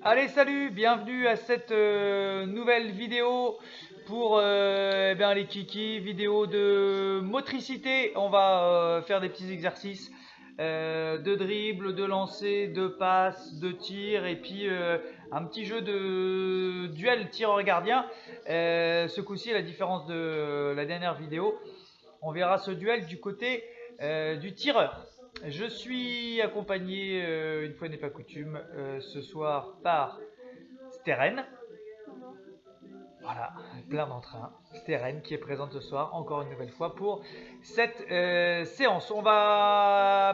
Allez, salut, bienvenue à cette nouvelle vidéo pour les kikis, vidéo de motricité. On va faire des petits exercices de dribble, de lancer, de passe, de tir et puis un petit jeu de duel tireur-gardien. Ce coup-ci, à la différence de la dernière vidéo, on verra ce duel du côté du tireur. Je suis accompagné, une fois n'est pas coutume, ce soir par Steren. Voilà, plein d'entrain. Steren qui est présente ce soir, encore une nouvelle fois, pour cette séance.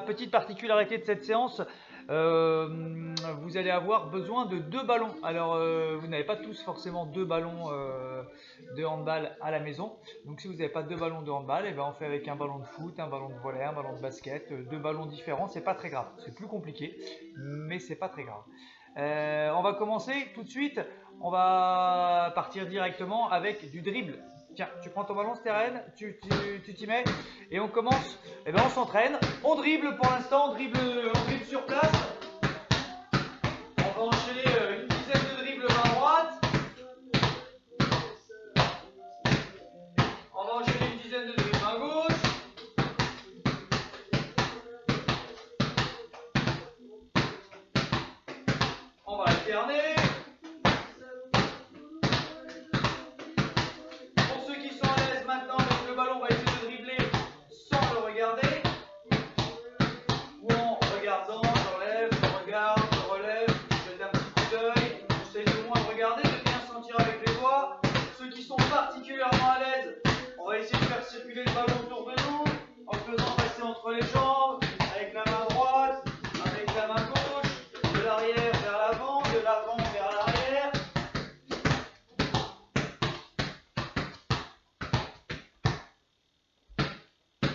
Petite particularité de cette séance, vous allez avoir besoin de 2 ballons. Alors, vous n'avez pas tous forcément 2 ballons de handball à la maison. Donc, si vous n'avez pas 2 ballons de handball, et ben on fait avec un ballon de foot, un ballon de volley, un ballon de basket, 2 ballons différents. C'est pas très grave. C'est plus compliqué, mais c'est pas très grave. On va commencer tout de suite. On va partir directement avec du dribble. Tiens, tu prends ton ballon, Steren, tu t'y mets et on commence. Et ben on s'entraîne. On dribble pour l'instant, on dribble sur place. On va enchaîner une dizaine de dribbles main droite. On va enchaîner une dizaine de dribbles main gauche. On va alterner. Particulièrement à l'aise, on va essayer de faire circuler le ballon autour de nous en le faisant passer entre les jambes, avec la main droite, avec la main gauche, de l'arrière vers l'avant, de l'avant vers l'arrière.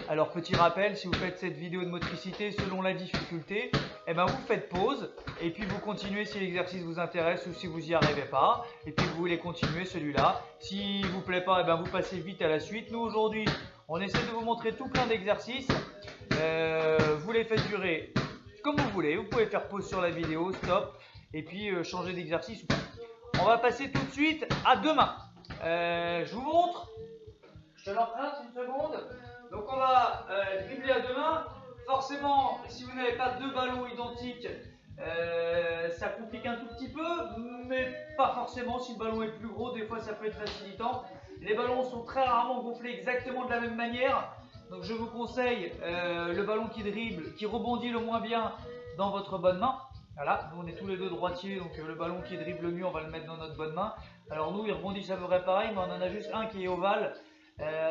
Alors petit rappel, si vous faites cette vidéo de motricité selon la difficulté, vous faites pause et puis vous continuez si l'exercice vous intéresse ou si vous n'y arrivez pas. Et puis vous voulez continuer celui-là. S'il ne vous plaît pas, vous passez vite à la suite. Nous aujourd'hui, on essaie de vous montrer tout plein d'exercices. Vous les faites durer comme vous voulez. Vous pouvez faire pause sur la vidéo, stop, et puis changer d'exercice ou pas. On va passer tout de suite à 2 mains. Je vous montre. Je te l'emprunte une seconde. Donc on va dribbler à 2 mains. Forcément, si vous n'avez pas 2 ballons identiques, ça complique un tout petit peu, mais pas forcément. Si le ballon est plus gros, des fois ça peut être facilitant. Les ballons sont très rarement gonflés exactement de la même manière. Donc je vous conseille le ballon qui dribble, qui rebondit le moins bien dans votre bonne main. Voilà, nous on est tous les deux droitiers, donc le ballon qui dribble le mieux, on va le mettre dans notre bonne main. Alors nous, il rebondit à peu près pareil, mais on en a juste un qui est ovale.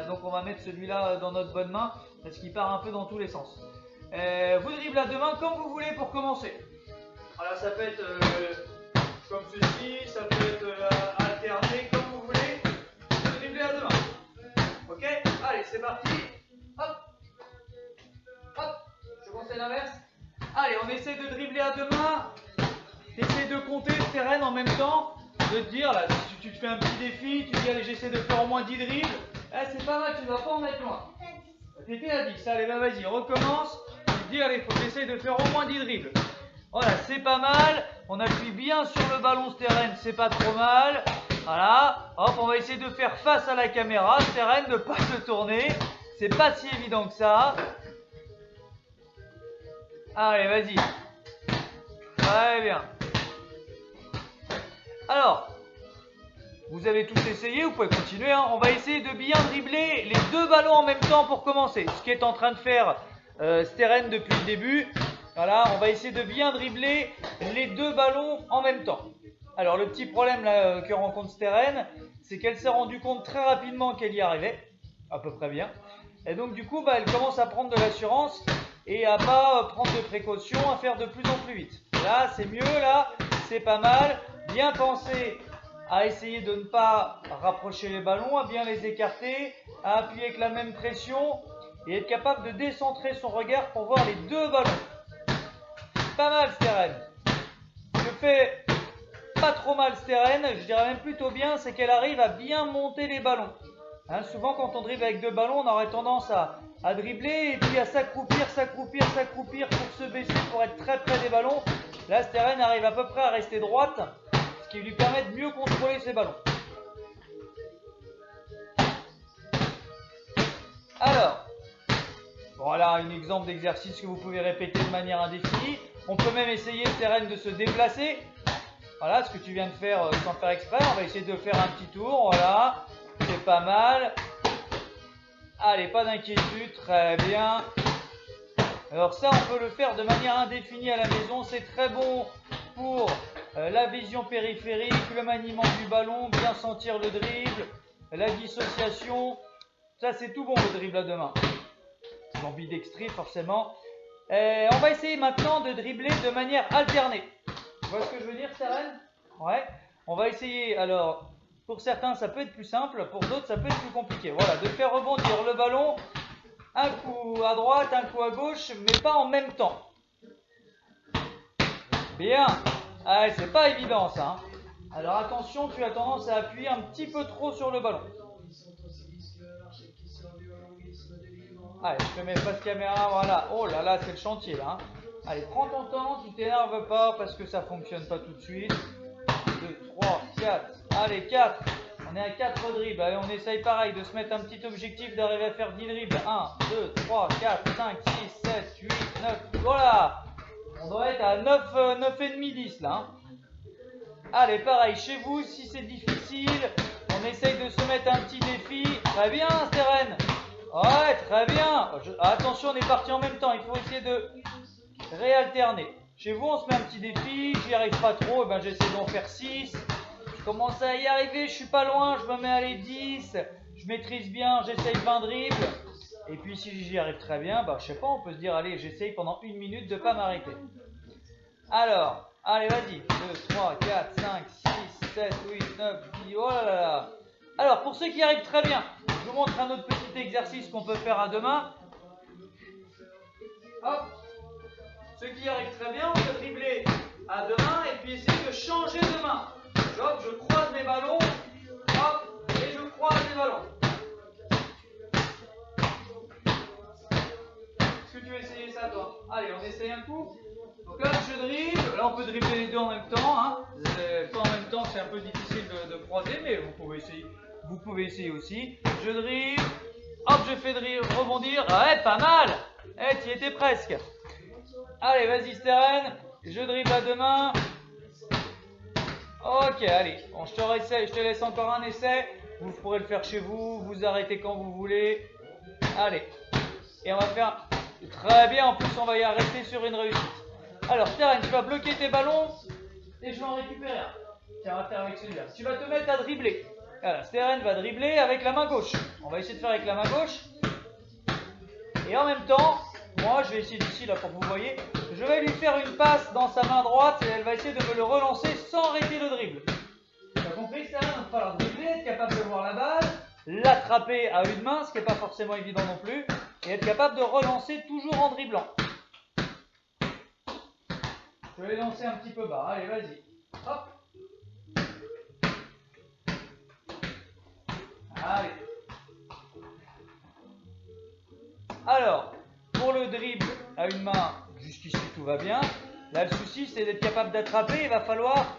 Donc on va mettre celui-là dans notre bonne main, parce qu'il part un peu dans tous les sens. Vous dribblez à 2 mains comme vous voulez pour commencer. Alors ça peut être comme ceci, ça peut être alterné comme vous voulez. Vous dribblez à 2 mains. Ok, allez, c'est parti. Hop, hop, je conseille l'inverse. Allez, on essaie de dribbler à 2 mains. T'essaies de compter le terrain en même temps. De te dire, là, tu te fais un petit défi, tu te dis, allez, j'essaie de faire au moins 10 dribbles. C'est pas mal, tu ne vas pas en mettre loin. T'étais à 10, allez, vas-y, recommence. Tu te dis, allez, il faut que j'essaie de faire au moins 10 dribbles. Voilà, c'est pas mal. On appuie bien sur le ballon, Steren, c'est pas trop mal. Voilà, hop, on va essayer de faire face à la caméra. Steren, ne pas se tourner. C'est pas si évident que ça. Allez, vas-y. Très bien. Alors, vous avez tous essayé, vous pouvez continuer. Hein. On va essayer de bien dribbler les 2 ballons en même temps pour commencer. Ce qu'est en train de faire Steren depuis le début. Voilà, on va essayer de bien dribbler les 2 ballons en même temps. Alors, le petit problème là, que rencontre Steren, c'est qu'elle s'est rendue compte très rapidement qu'elle y arrivait, à peu près bien. Et donc, du coup, elle commence à prendre de l'assurance et à pas prendre de précautions, à faire de plus en plus vite. Là, c'est mieux, là, c'est pas mal. Bien penser à essayer de ne pas rapprocher les ballons, à bien les écarter, à appuyer avec la même pression et être capable de décentrer son regard pour voir les 2 ballons. Pas mal, Steren. Je fais pas trop mal, Steren, je dirais même plutôt bien, c'est qu'elle arrive à bien monter les ballons. Hein, souvent, quand on dribble avec 2 ballons, on aurait tendance à dribbler et puis à s'accroupir pour se baisser, pour être très près des ballons. Là, Steren arrive à peu près à rester droite, ce qui lui permet de mieux contrôler ses ballons. Alors, voilà un exemple d'exercice que vous pouvez répéter de manière indéfinie. On peut même essayer, Steren, de se déplacer. Voilà, ce que tu viens de faire sans faire exprès. On va essayer de faire un petit tour. Voilà, c'est pas mal. Allez, pas d'inquiétude, très bien. Alors ça, on peut le faire de manière indéfinie à la maison. C'est très bon pour la vision périphérique, le maniement du ballon, bien sentir le dribble, la dissociation. Ça, c'est tout bon le dribble à deux mains. Ambidextrie, forcément. On va essayer maintenant de dribbler de manière alternée. Tu vois ce que je veux dire, Steren? Ouais. On va essayer, alors, pour certains, ça peut être plus simple, pour d'autres, ça peut être plus compliqué. Voilà, de faire rebondir le ballon, un coup à droite, un coup à gauche, mais pas en même temps. Bien. Ah, c'est pas évident, ça. Hein. Alors, attention, tu as tendance à appuyer un petit peu trop sur le ballon. Allez, je te mets face caméra, voilà. Oh là là, c'est le chantier, là. Hein. Allez, prends ton temps, tu t'énerves pas parce que ça fonctionne pas tout de suite. 2, 3, 4. Allez, 4. On est à 4 dribbles. Allez, on essaye pareil de se mettre un petit objectif d'arriver à faire 10 dribbles. 1, 2, 3, 4, 5, 6, 7, 8, 9. Voilà. On doit être à 9,5, 10 là. Hein. Allez, pareil, chez vous, si c'est difficile, on essaye de se mettre un petit défi. Très bien, Steren. Ouais, très bien. Attention, on est parti en même temps. Il faut essayer de réalterner. Chez vous, on se met un petit défi. J'y arrive pas trop. Ben, j'essaie d'en faire 6. Je commence à y arriver. Je suis pas loin. Je me mets à les 10. Je maîtrise bien. J'essaye 20 dribbles. Et puis, si j'y arrive très bien, ben, je sais pas, on peut se dire, allez, j'essaye pendant 1 minute de pas m'arrêter. Alors, allez, vas-y. 2, 3, 4, 5, 6, 7, 8, 9, 10. Oh là là. Alors, pour ceux qui arrivent très bien, je vous montre un autre petit exercice qu'on peut faire à deux mains. Hop. Ceux qui arrivent très bien, on peut dribbler à deux mains et puis essayer de changer de main. Hop, je croise mes ballons. Hop, et je croise les ballons. Est-ce que tu veux essayer ça, toi? Allez, on essaye un coup. Donc là, je dribble. Là, on peut dribbler les deux en même temps. Hein. Pas en même temps, c'est un peu difficile de croiser, mais vous pouvez essayer. Vous pouvez essayer aussi. Je dribble. Hop, je fais rebondir. Ouais, pas mal. Eh, tu y étais presque. Allez, vas-y, Steren. Je dribble à deux mains. Ok, allez. Bon, je te laisse encore un essai. Vous pourrez le faire chez vous. Vous arrêtez quand vous voulez. Allez. Et on va faire très bien. En plus, on va y rester sur une réussite. Alors, Steren, tu vas bloquer tes ballons et je vais en récupérer un. Tiens, on va faire avec celui-là. Tu vas te mettre à dribbler. Voilà, Steren va dribbler avec la main gauche. On va essayer de faire avec la main gauche. Et en même temps, moi, je vais essayer d'ici, là, pour que vous voyez, je vais lui faire une passe dans sa main droite et elle va essayer de me le relancer sans arrêter le dribble. Tu as compris, Steren? Il va falloir dribbler, être capable de voir la balle, l'attraper à une main, ce qui n'est pas forcément évident non plus, et être capable de relancer toujours en dribblant. Je vais lancer un petit peu bas. Allez, vas-y. Hop. Allez. Alors, pour le dribble à une main, jusqu'ici tout va bien. Là, le souci, c'est d'être capable d'attraper. Il va falloir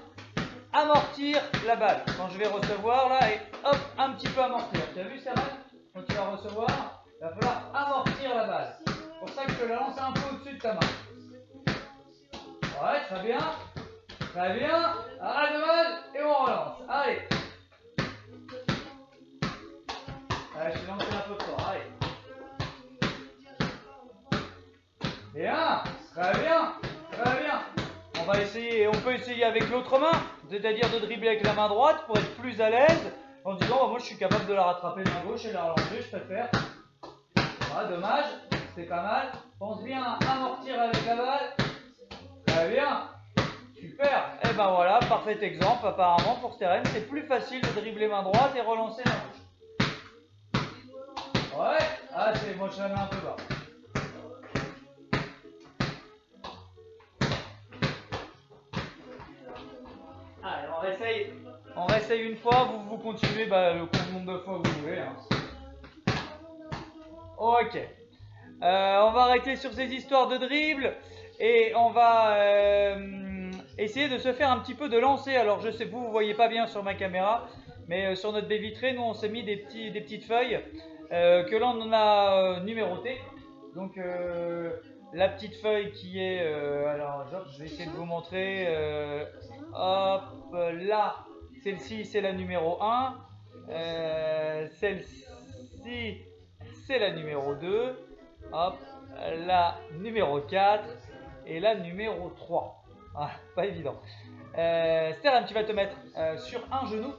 amortir la balle. Quand je vais recevoir, là, et hop, un petit peu amortir. Tu as vu ça, balle? Quand tu vas recevoir, il va falloir amortir la balle. C'est pour ça que je te la lance un peu au-dessus de ta main. Ouais, très bien. Très bien. Arrête de balle et on relance. Allez. Allez, je t'ai lancé un peu fort. Allez. Bien. Très bien. Très bien. On va essayer, on peut essayer avec l'autre main, c'est-à-dire de dribbler avec la main droite pour être plus à l'aise en disant bah, moi je suis capable de la rattraper main gauche et la relancer, je préfère. Ah, dommage, c'est pas mal. Pense bien à amortir avec la balle. Très bien. Super. Et ben voilà, parfait exemple. Apparemment pour Steren, c'est plus facile de dribbler main droite et relancer main gauche. Ouais. Ah, c'est moi je la mets un peu bas. Allez, on réessaye une fois, vous continuez le nombre de fois que vous voulez. Hein. Ok. On va arrêter sur ces histoires de dribble et on va essayer de se faire un petit peu de lancer. Alors je sais, vous ne voyez pas bien sur ma caméra, mais sur notre baie vitrée, nous on s'est mis des petites feuilles que l'on a numérotées. Donc la petite feuille qui est, alors je vais essayer de vous montrer, hop là, celle-ci c'est la numéro 1, celle-ci c'est la numéro 2, hop, la numéro 4 et la numéro 3. Ah, pas évident. Steren, tu vas te mettre sur un genou,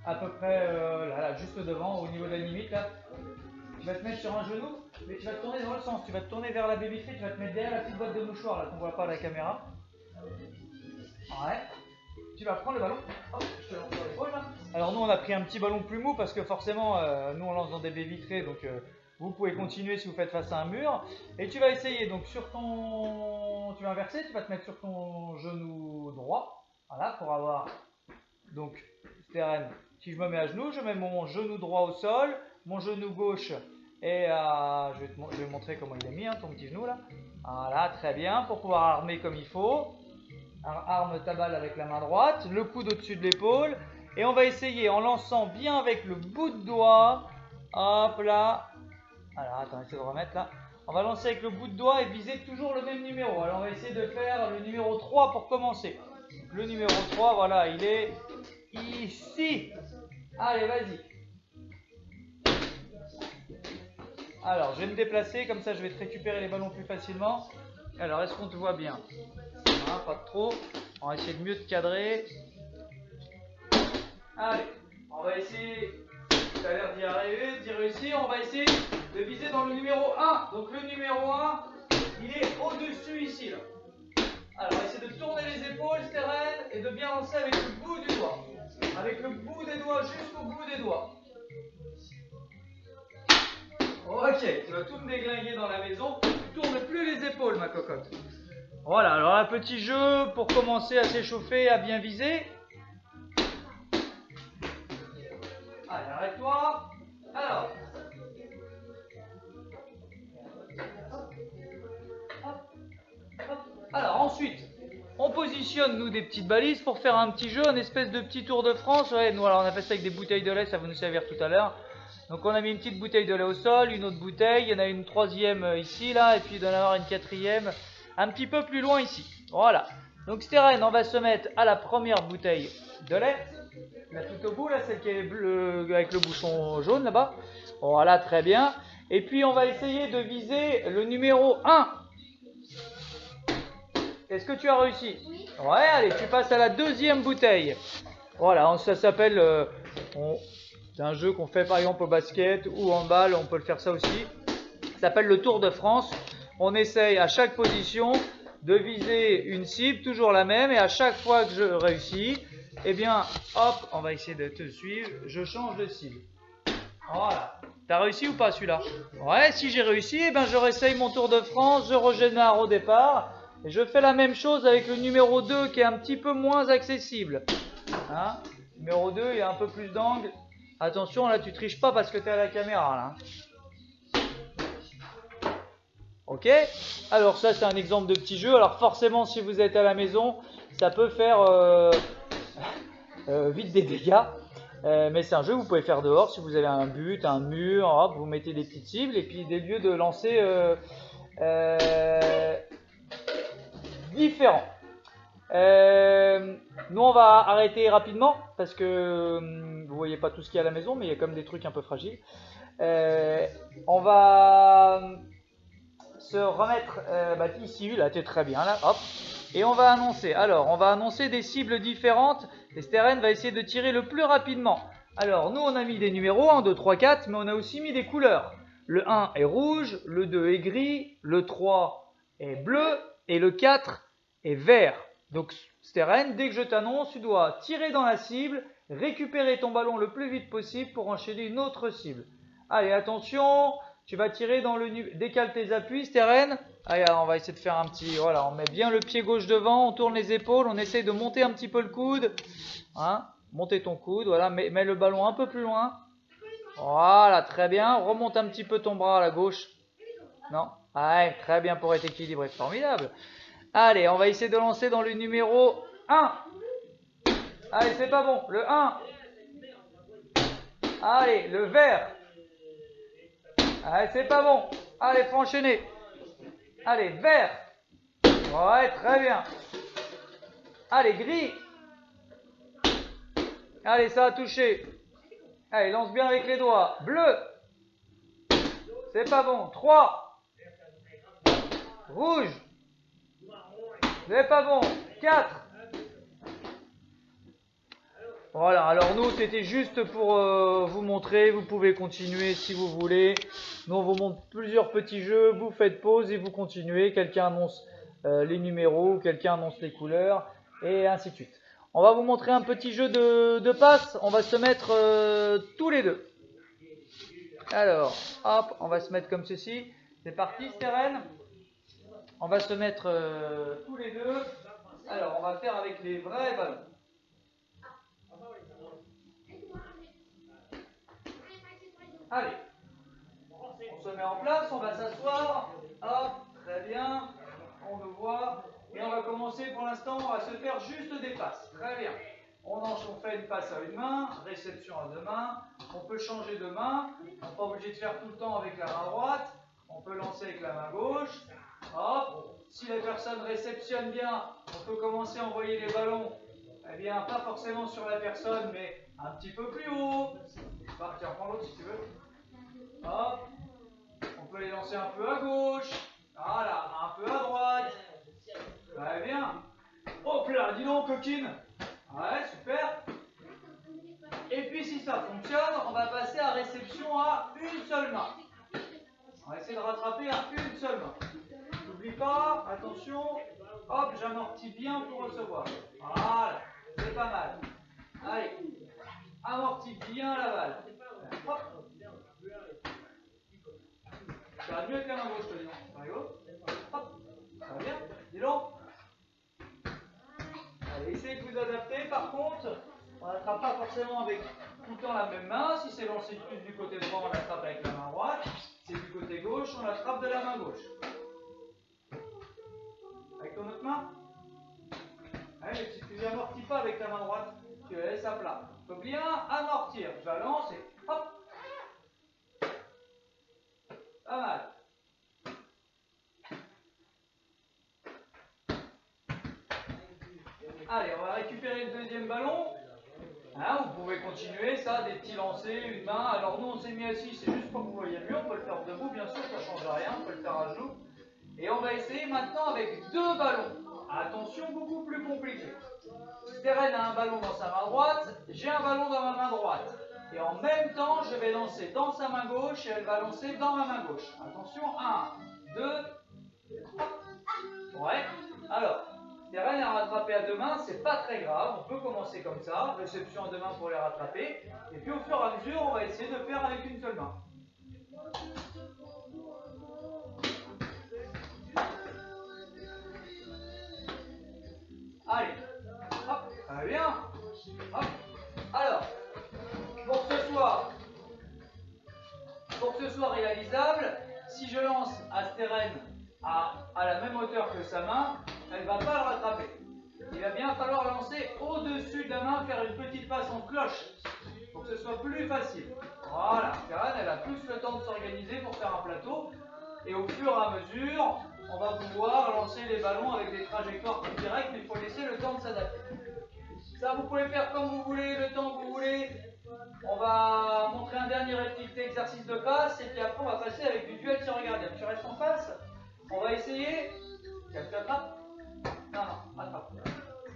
à peu près là, juste devant, au niveau de la limite. Là. Tu vas te mettre sur un genou, mais tu vas te tourner dans le sens. Tu vas te tourner vers la baie vitrée, tu vas te mettre derrière la petite boîte de mouchoir là qu'on ne voit pas à la caméra. Ouais. Tu vas prendre le ballon. Hop, je te lance sur l'épaule là. Alors nous on a pris un petit ballon plus mou parce que forcément nous on lance dans des baies vitrées, donc vous pouvez continuer si vous faites face à un mur. Et tu vas essayer donc sur ton, tu vas inverser, tu vas te mettre sur ton genou droit. Voilà pour avoir donc Steren. Si je me mets à genoux, je mets mon genou droit au sol, mon genou gauche et je vais montrer comment il est mis, hein, ton petit genou là. Voilà, très bien, pour pouvoir armer comme il faut. Arme ta balle avec la main droite, le coude au-dessus de l'épaule. Et on va essayer en lançant bien avec le bout de doigt. Hop là. Alors attends, essaye de remettre là. On va lancer avec le bout de doigt et viser toujours le même numéro. Alors on va essayer de faire le numéro 3 pour commencer. Donc, le numéro 3, voilà, il est ici. Allez, vas-y. Alors, je vais me déplacer, comme ça je vais te récupérer les ballons plus facilement. Alors, est-ce qu'on te voit bien? Hein, pas trop. On va essayer de mieux te cadrer. Allez, on va essayer. Tu as l'air d'y arriver, d'y réussir. On va essayer de viser dans le numéro 1. Donc, le numéro 1, il est au-dessus ici. Là. Alors, on va essayer de tourner les épaules, Steren, et de bien lancer avec le bout du doigt. Avec le bout des doigts jusqu'au bout des doigts. Ok, tu vas tout me déglinguer dans la maison. Tu tournes plus les épaules, ma cocotte. Voilà, alors un petit jeu pour commencer à s'échauffer, à bien viser. Allez, arrête-toi. Alors. Alors ensuite, on positionne nous des petites balises pour faire un petit jeu, une espèce de petit tour de France. Ouais, nous alors on a fait ça avec des bouteilles de lait, ça va nous servir tout à l'heure. Donc on a mis une petite bouteille de lait au sol, une autre bouteille, il y en a une troisième ici, là, et puis il doit y en avoir une quatrième un petit peu plus loin ici. Voilà. Donc Steren, on va se mettre à la première bouteille de lait. Là tout au bout, là, celle qui est bleue avec le bouchon jaune là-bas. Voilà, très bien. Et puis on va essayer de viser le numéro 1. Est-ce que tu as réussi? Oui. Ouais, allez, tu passes à la deuxième bouteille. Voilà, ça s'appelle... c'est un jeu qu'on fait par exemple au basket ou en balle, on peut le faire ça aussi. Ça s'appelle le Tour de France. On essaye à chaque position de viser une cible, toujours la même, et à chaque fois que je réussis, eh bien, hop, on va essayer de te suivre, je change de cible. Voilà. T'as réussi ou pas celui-là? Ouais, si j'ai réussi, eh ben, je réessaye mon Tour de France, je régénère au départ, et je fais la même chose avec le numéro 2 qui est un petit peu moins accessible. Hein? Numéro 2, il y a un peu plus d'angle. Attention, là, tu triches pas parce que tu es à la caméra, là. Ok? Alors, ça, c'est un exemple de petit jeu. Alors, forcément, si vous êtes à la maison, ça peut faire vite des dégâts. Mais c'est un jeu que vous pouvez faire dehors. Si vous avez un but, un mur, hop, vous mettez des petites cibles. Et puis, des lieux de lancer différents. Nous on va arrêter rapidement parce que vous voyez pas tout ce qu'il y a à la maison, mais il y a comme des trucs un peu fragiles. On va se remettre ici, là tu es très bien là, hop, et on va annoncer. Alors on va annoncer des cibles différentes et Steren va essayer de tirer le plus rapidement. Alors nous on a mis des numéros 1, 2, 3, 4, mais on a aussi mis des couleurs. Le 1 est rouge, le 2 est gris, le 3 est bleu et le 4 est vert. Donc Steren, dès que je t'annonce, tu dois tirer dans la cible, récupérer ton ballon le plus vite possible pour enchaîner une autre cible. Allez, attention, tu vas tirer dans le... Décale tes appuis, Steren. Allez, on va essayer de faire un petit... Voilà, on met bien le pied gauche devant, on tourne les épaules, on essaye de monter un petit peu le coude. Hein, monter ton coude, voilà, mets le ballon un peu plus loin. Voilà, très bien. Remonte un petit peu ton bras à la gauche. Non? Allez, très bien pour être équilibré, formidable. Allez, on va essayer de lancer dans le numéro 1. Allez, c'est pas bon. Le 1. Allez, le vert. Allez, c'est pas bon. Allez, faut enchaîner. Allez, vert. Ouais, très bien. Allez, gris. Allez, ça a touché. Allez, lance bien avec les doigts. Bleu. C'est pas bon. 3. Rouge. C'est pas bon. 4. Voilà, alors nous, c'était juste pour vous montrer. Vous pouvez continuer si vous voulez. Nous, on vous montre plusieurs petits jeux. Vous faites pause et vous continuez. Quelqu'un annonce les numéros, quelqu'un annonce les couleurs, et ainsi de suite. On va vous montrer un petit jeu de passe. On va se mettre tous les deux. Alors, hop, on va se mettre comme ceci. C'est parti, Steren. On va se mettre tous les deux. Alors, on va faire avec les vrais ballons. Allez, on se met en place, on va s'asseoir. Hop, très bien. On nous voit. Et on va commencer pour l'instant, on va se faire juste des passes. Très bien. On fait une passe à une main, réception à deux mains. On peut changer de main. On n'est pas obligé de faire tout le temps avec la main droite. On peut lancer avec la main gauche. Hop. Si la personne réceptionne bien, on peut commencer à envoyer les ballons. Eh bien, pas forcément sur la personne, mais un petit peu plus haut. Tiens, prends l'autre si tu veux. Hop. On peut les lancer un peu à gauche. Voilà, un peu à droite. Très bien. Hop là, dis donc, coquine. Ouais, super. Et puis, si ça fonctionne, on va passer à réception à une seule main. On va essayer de rattraper à une seule main. N'oublie pas, attention. Hop, j'amortis bien pour recevoir. Voilà, c'est pas mal. Allez, amortis bien la balle. Hop. Ça va mieux avec la main gauche, dis donc. C'est rigolo. Hop, ça va bien. Dis donc. Allez, essayez de vous adapter. Par contre, on n'attrape pas forcément avec tout le temps la même main. Si c'est lancé plus du côté droit, on l'attrape avec la main droite. Si c'est du côté gauche, on l'attrape de la main gauche. Avec ton autre main. Ouais, mais si tu n'amortis pas avec ta main droite, tu la laisses à plat. Il faut bien amortir. Je la lance et hop. Pas mal. Allez, on va récupérer le deuxième ballon. Hein, vous pouvez continuer, ça, des petits lancers, une main. Alors nous, on s'est mis assis, c'est juste pour que vous voyez mieux. On peut le faire debout, bien sûr, ça ne change rien. On peut le faire à genoux. Et on va essayer maintenant avec deux ballons. Attention, beaucoup plus compliqué. Steren a un ballon dans sa main droite, j'ai un ballon dans ma main droite. Et en même temps, je vais lancer dans sa main gauche et elle va lancer dans ma main gauche. Attention, 1, 2, hop. Ouais. Alors, Steren a rattrapé à deux mains, c'est pas très grave, on peut commencer comme ça, réception à deux mains pour les rattraper. Et puis au fur et à mesure, on va essayer de faire avec une seule main. Allez, hop, très bien. Hop. Alors, pour que ce soit réalisable, si je lance à Steren à la même hauteur que sa main, elle ne va pas le rattraper. Il va bien falloir lancer au-dessus de la main, faire une petite passe en cloche, pour que ce soit plus facile. Voilà, Steren, elle a plus le temps de s'organiser pour faire un plateau, et au fur et à mesure, on va pouvoir lancer les ballons avec des trajectoires plus directes, mais il faut laisser le temps de s'adapter. Ça, vous pouvez faire comme vous voulez, le temps que vous voulez. On va montrer un dernier petit exercice de passe, et puis après, on va passer avec du duel sur le gardien. Tu restes en face. On va essayer. Tu attrapes? Non, non, attrape.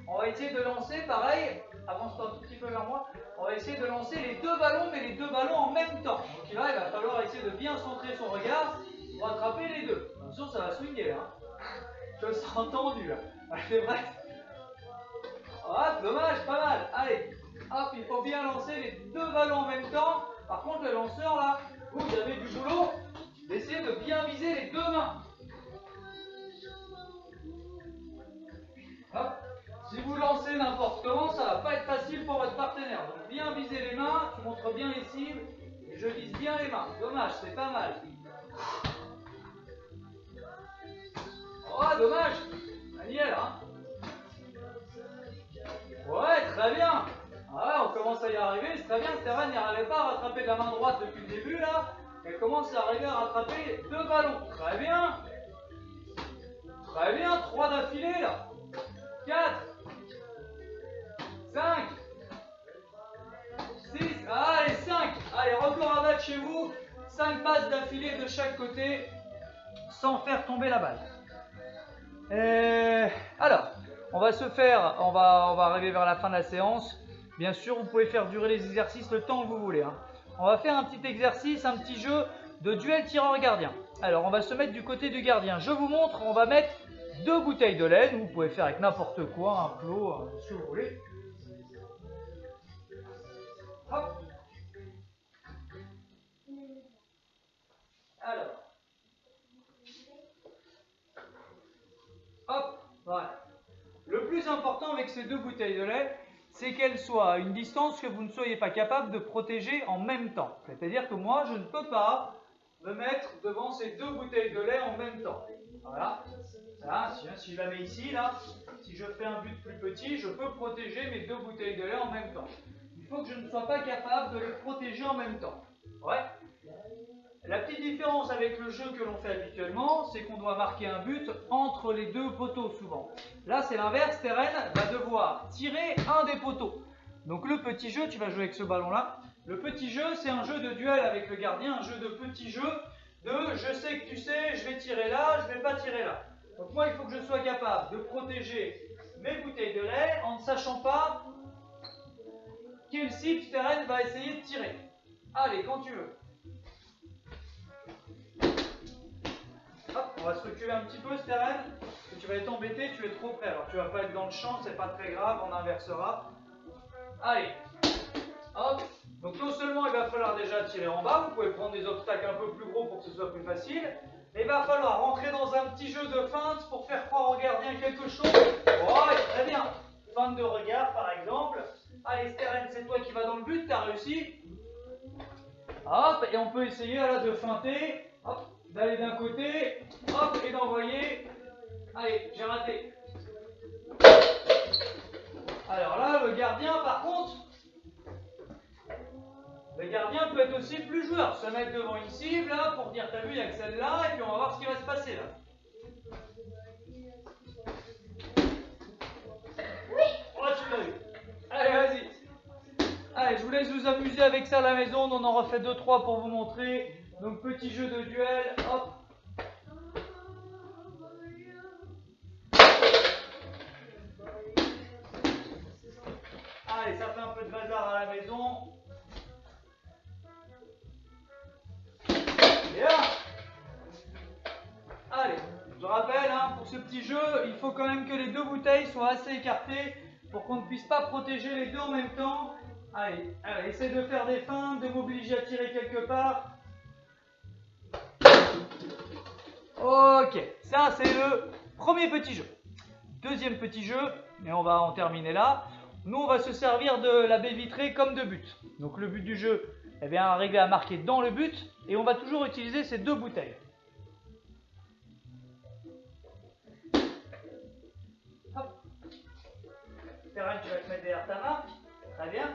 On va essayer de lancer, pareil. Avance-toi un tout petit peu vers moi. On va essayer de lancer les deux ballons, mais les deux ballons en même temps. Donc là, il va falloir essayer de bien centrer son regard pour attraper les deux. Attention, ça va swinguer là. Je le sens tendu là. C'est vrai. Hop, dommage, pas mal. Allez, hop, il faut bien lancer les deux ballons en même temps. Par contre, le lanceur là, vous avez du boulot d'essayer de bien viser les deux mains. Hop. Si vous lancez n'importe comment, ça va pas être facile pour votre partenaire. Donc bien viser les mains, tu montres bien les cibles, et je vise bien les mains. Dommage, c'est pas mal. Oh, dommage. Daniel, hein. y arriver. C'est très bien, Stéphane n'y arrivait pas à rattraper de la main droite depuis le début là. Elle commence à arriver à rattraper 2 ballons. Très bien. Très bien, 3 d'affilée là. 4, 5, 6, allez 5. Allez, record à battre chez vous. 5 passes d'affilée de chaque côté sans faire tomber la balle. Alors, on va arriver vers la fin de la séance. Bien sûr, vous pouvez faire durer les exercices le temps que vous voulez. Hein. On va faire un petit exercice, un petit jeu de duel tireur-gardien. Alors, on va se mettre du côté du gardien. Je vous montre, on va mettre 2 bouteilles de lait. Vous pouvez faire avec n'importe quoi, un plot, ce que vous voulez. Hop. Alors. Hop, voilà. Le plus important avec ces 2 bouteilles de lait, c'est qu'elles soient à une distance que vous ne soyez pas capable de protéger en même temps. C'est-à-dire que moi, je ne peux pas me mettre devant ces 2 bouteilles de lait en même temps. Voilà. Là, si je la mets ici, là, si je fais un but plus petit, je peux protéger mes 2 bouteilles de lait en même temps. Il faut que je ne sois pas capable de les protéger en même temps. Ouais. La petite différence avec le jeu que l'on fait habituellement, c'est qu'on doit marquer un but entre les 2 poteaux souvent. Là, c'est l'inverse, Terren va devoir tirer un des poteaux. Donc le petit jeu, tu vas jouer avec ce ballon-là. Le petit jeu, c'est un jeu de duel avec le gardien, un jeu de petit jeu de je sais que tu sais, je vais tirer là, je vais pas tirer là. Donc moi, il faut que je sois capable de protéger mes bouteilles de lait en ne sachant pas quelle cible Terren va essayer de tirer. Allez, quand tu veux. Hop, on va se reculer un petit peu, Stéphane, que tu vas être embêté, tu es trop près. Alors tu vas pas être dans le champ, c'est pas très grave, on inversera. Allez, hop. Donc non seulement il va falloir déjà tirer en bas, vous pouvez prendre des obstacles un peu plus gros pour que ce soit plus facile, mais il va falloir rentrer dans un petit jeu de feinte pour faire croire au gardien quelque chose. Ouais, très bien. Feinte de regard par exemple. Allez Stéphane, c'est toi qui vas dans le but, t'as réussi. Hop, et on peut essayer là de feinter. Hop. D'aller d'un côté, hop, et d'envoyer. Allez, j'ai raté. Alors là, le gardien, par contre, le gardien peut être aussi plus joueur. Se mettre devant une cible, là, pour dire, t'as vu, il n'y a que celle-là, et puis on va voir ce qui va se passer, là. Oui. Oh, tu l'as eu. Allez, vas-y. Allez, je vous laisse vous amuser avec ça à la maison. On en refait 2-3 pour vous montrer. Donc petit jeu de duel, hop. Allez, ça fait un peu de bazar à la maison. Bien. Allez, je rappelle, hein, pour ce petit jeu, il faut quand même que les 2 bouteilles soient assez écartées pour qu'on ne puisse pas protéger les 2 en même temps. Allez, essaye de faire des feintes, de m'obliger à tirer quelque part. Ok, ça c'est le premier petit jeu. Deuxième petit jeu, et on va en terminer là. Nous on va se servir de la baie vitrée comme de but. Donc le but du jeu, eh bien, arriver à marquer dans le but, et on va toujours utiliser ces 2 bouteilles. Hop. Terrain, tu vas te mettre derrière ta main. Très bien.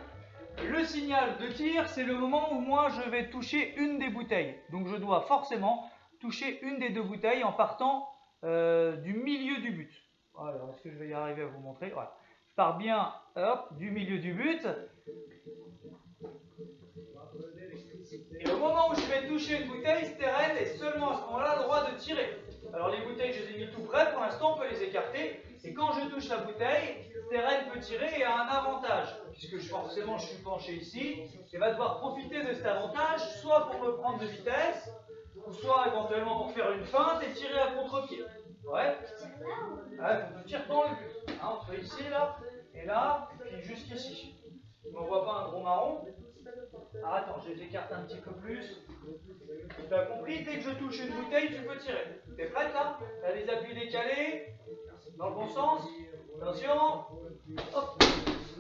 Le signal de tir, c'est le moment où moi je vais toucher une des bouteilles. Donc je dois forcément toucher une des 2 bouteilles en partant du milieu du but. Alors, est-ce que je vais y arriver à vous montrer? Voilà. Je pars bien, hop, du milieu du but. Et au moment où je vais toucher une bouteille, Stéphane est seulement à ce moment-là le droit de tirer. Alors les bouteilles, je les ai mis tout près, pour l'instant on peut les écarter. Et quand je touche la bouteille, Stéphane peut tirer et a un avantage. Puisque forcément je suis penché ici, il va devoir profiter de cet avantage, soit pour me prendre de vitesse, ou soit éventuellement pour faire une feinte et tirer à contre-pied. Ouais. Ouais, faut que tu tires dans le but. Hein, entre ici, là, et là, puis jusqu'ici. On ne voit pas un gros marron. Alors attends, je les écarte un petit peu plus. Tu as compris, dès que je touche une bouteille, tu peux tirer. T'es prête là? Tu as les appuis décalés, dans le bon sens. Attention. Hop.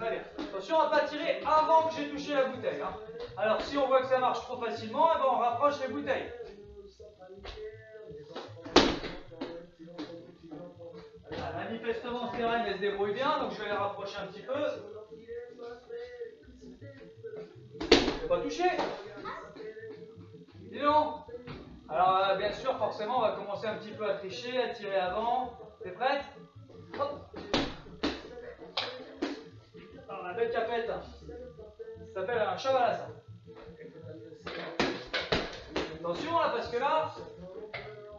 Allez. Attention à ne pas tirer avant que j'ai touché la bouteille. Hein. Alors si on voit que ça marche trop facilement, eh ben, on rapproche les bouteilles. Manifestement, Stéphane, elle se débrouille bien, donc je vais les rapprocher un petit peu. pas toucher. Dis donc. Alors bien sûr, forcément, on va commencer un petit peu à tricher, à tirer avant. T'es prête? Hop. Alors la belle capette, ça s'appelle un chavalasa. Attention là, parce que là,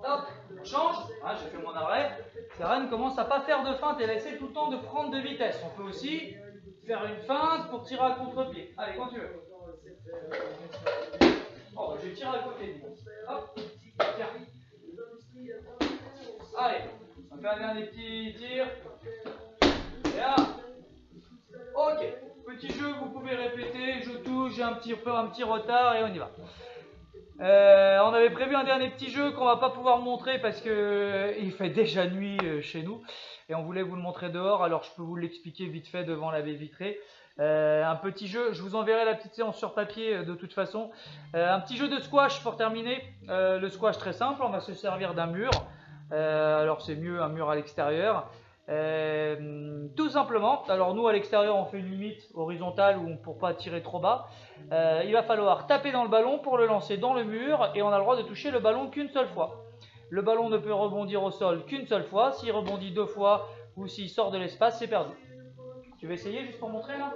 hop, on change. Ah, j'ai fait mon arrêt. Stéphane commence à pas faire de feinte, elle essaie tout le temps de prendre de vitesse. On peut aussi faire une feinte pour tirer à contre-pied. Allez, quand tu veux. Oh, je tire à côté. Hop, tiens. Allez, on va faire un dernier petit tir. Et là, ok. Petit jeu, vous pouvez répéter. Je touche, j'ai un petit retard et on y va. On avait prévu un dernier petit jeu qu'on va pas pouvoir montrer parce que il fait déjà nuit chez nous et on voulait vous le montrer dehors, alors je peux vous l'expliquer vite fait devant la baie vitrée. Un petit jeu, je vous enverrai la petite séance sur papier de toute façon. Un petit jeu de squash pour terminer. Le squash très simple, on va se servir d'un mur. Alors c'est mieux un mur à l'extérieur. Tout simplement, alors nous à l'extérieur on fait une limite horizontale pour pas tirer trop bas. Il va falloir taper dans le ballon pour le lancer dans le mur et on a le droit de toucher le ballon qu'une seule fois. Le ballon ne peut rebondir au sol qu'une seule fois. S'il rebondit 2 fois ou s'il sort de l'espace, c'est perdu. Tu veux essayer juste pour montrer là?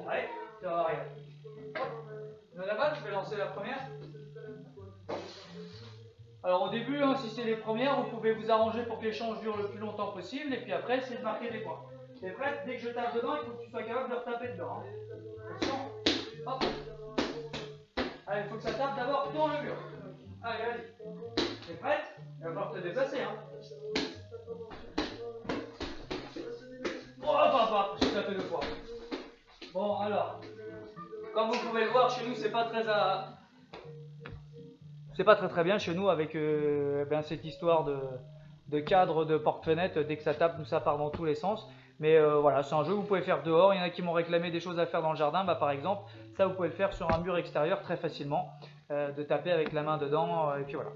Ouais, ça va rien. On a la balle, je vais lancer la première. Alors au début, hein, si c'est les premières, vous pouvez vous arranger pour que l'échange dure le plus longtemps possible et puis après, c'est de marquer des points. T'es prête? Dès que je tape dedans, il faut que tu sois capable de retaper dedans. Hein. Attention. Hop. Allez, il faut que ça tape d'abord dans le mur. Allez, vas-y. T'es prête? Il va falloir te déplacer. Hein. Oh, hop, j'ai tapé 2 fois. Bon, alors, comme vous pouvez le voir, chez nous, c'est pas très bien chez nous avec cette histoire de cadre de porte-fenêtre. Dès que ça tape, nous ça part dans tous les sens. Mais voilà, c'est un jeu que vous pouvez faire dehors. Il y en a qui m'ont réclamé des choses à faire dans le jardin. Bah, par exemple, ça vous pouvez le faire sur un mur extérieur très facilement. De taper avec la main dedans. Et puis voilà.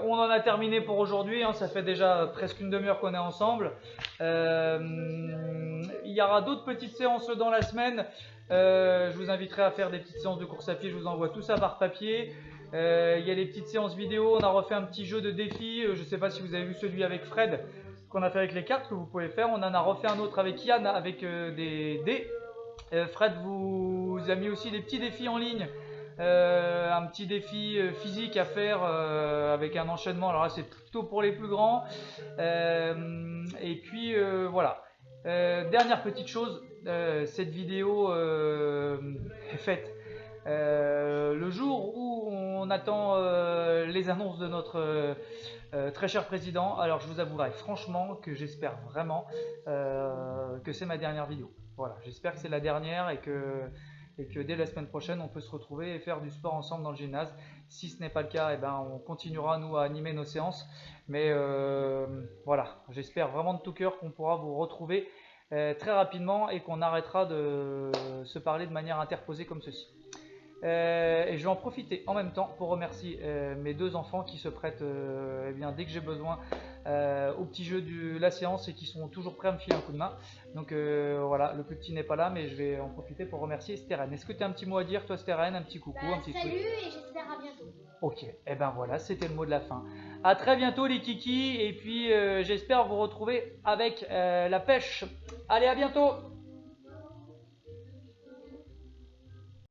On en a terminé pour aujourd'hui. Hein, ça fait déjà presque une demi-heure qu'on est ensemble. Il y aura d'autres petites séances dans la semaine. Je vous inviterai à faire des petites séances de course à pied. Je vous envoie tout ça par papier. Il y a les petites séances vidéo. On a refait un petit jeu de défi. Je ne sais pas si vous avez vu celui avec Fred qu'on a fait avec les cartes que vous pouvez faire. On en a refait un autre avec Yann avec des dés. Fred vous a mis aussi des petits défis en ligne. Un petit défi physique à faire avec un enchaînement. Alors là, c'est plutôt pour les plus grands. Et puis voilà. Dernière petite chose, cette vidéo est faite le jour où on attend les annonces de notre très cher président. Alors je vous avouerai franchement que j'espère vraiment que c'est ma dernière vidéo. Voilà, j'espère que c'est la dernière et que dès la semaine prochaine on peut se retrouver et faire du sport ensemble dans le gymnase. Si ce n'est pas le cas, eh ben, on continuera nous à animer nos séances. Mais voilà, j'espère vraiment de tout cœur qu'on pourra vous retrouver très rapidement et qu'on arrêtera de se parler de manière interposée comme ceci. Et je vais en profiter en même temps pour remercier mes 2 enfants qui se prêtent dès que j'ai besoin au petit jeu de la séance et qui sont toujours prêts à me filer un coup de main. Donc voilà, le plus petit n'est pas là, mais je vais en profiter pour remercier Stérène. Est-ce que tu as un petit mot à dire, toi Stérène? Un petit coucou, un petit salut truc. Et j'espère à bientôt. Ok, et ben voilà, c'était le mot de la fin. À très bientôt les kikis, et puis j'espère vous retrouver avec la pêche. Allez, à bientôt!